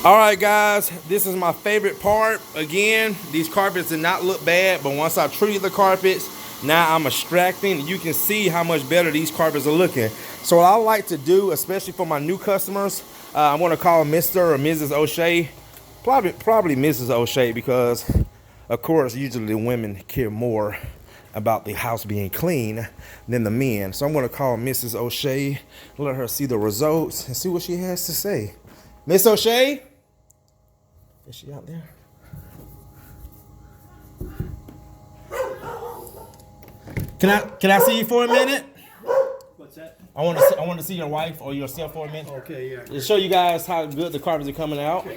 All right, guys, this is my favorite part. Again, these carpets did not look bad, but once I treated the carpets, now I'm extracting. You can see how much better these carpets are looking. So what I like to do, especially for my new customers, I'm going to call Mr. or Mrs. O'Shea. Probably Mrs. O'Shea, because, of course, usually women care more about the house being clean than the men. So I'm going to call Mrs. O'Shea, let her see the results, and see what she has to say. Miss O'Shea? Is she out there? Can I see you for a minute? What's that? I want to see your wife or yourself for a minute. Okay, yeah. To show you guys how good the carpets are coming out. I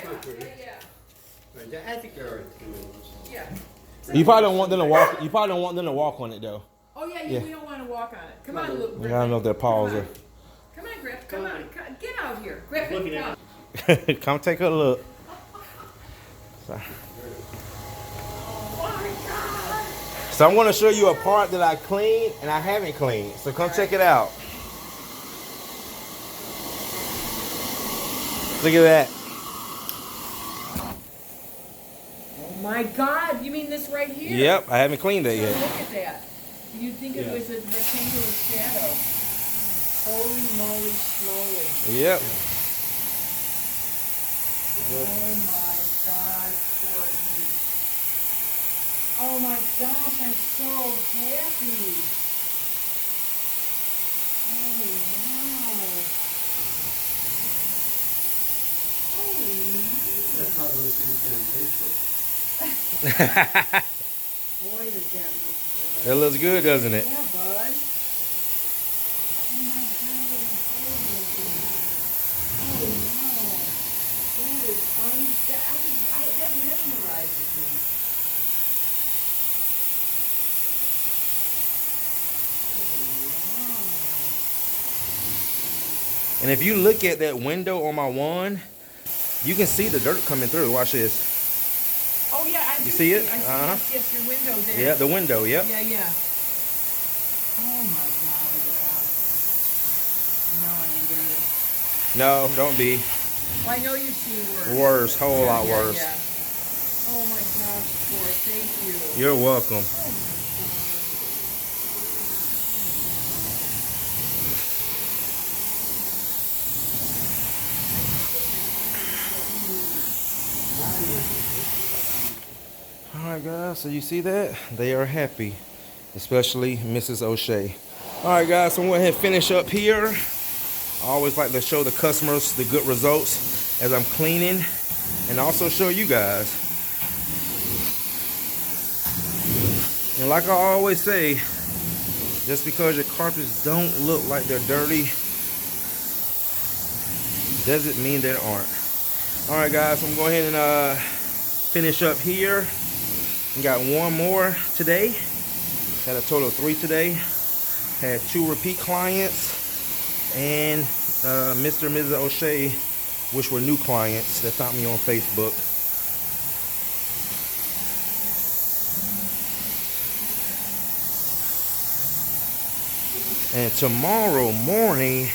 think they're. Yeah. You probably don't want them to walk. You probably don't want them to walk on it though. Oh yeah, we don't want to walk on it. Come on, Luke. I don't know if they're paws or. Come on, Griff. Come on. Get out here. Griff, Looking come. at Come take a look. So I'm going to show you a part that I cleaned and I haven't cleaned. So come check it out. Look at that. Oh my God! You mean this right here? Yep, I haven't cleaned that yet. Look at that. You'd think it was a rectangular shadow. Holy moly schmoly. Yep. Oh my God, Courtney. Oh my gosh, I'm so happy. Oh wow. That's how those things get tasted. Boy, does that look good. That looks good, doesn't it? Yeah, bud. Oh my God, what a whole looking. Oh wow. That is that mesmerizes me. And if you look at that window on my wand, you can see the dirt coming through. Watch this. Oh yeah, I do. You see it? I see, Uh-huh. yes, your window there. Yeah, the window, yep. Yeah, yeah. Oh my God, yeah. No, I ain't gonna. No, don't be. Well, I know you've seen worse. Worse, whole lot worse. Yeah. Oh my gosh, Ford, thank you. You're welcome. Alright guys, so you see that? They are happy, especially Mrs. O'Shea. Alright guys, so I'm going to go ahead and finish up here. I always like to show the customers the good results as I'm cleaning, and also show you guys. And like I always say, just because your carpets don't look like they're dirty doesn't mean they aren't. Alright guys, so I'm going ahead and finish up here. We got one more today. Had a total of 3 today. Had 2 repeat clients and Mr. and Mrs. O'Shea, which were new clients that found me on Facebook. And tomorrow morning,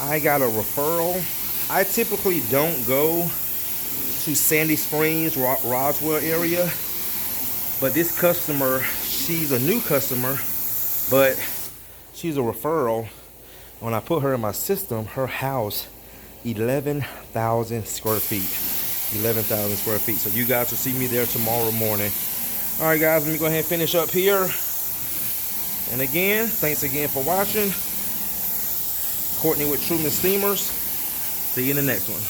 I got a referral. I typically don't go to Sandy Springs, Roswell area, but this customer, she's a new customer, but she's a referral. When I put her in my system, her house, 11,000 square feet. 11,000 square feet. So you guys will see me there tomorrow morning. All right, guys, let me go ahead and finish up here. And again, thanks again for watching. Courtney with Truman Steamers. See you in the next one.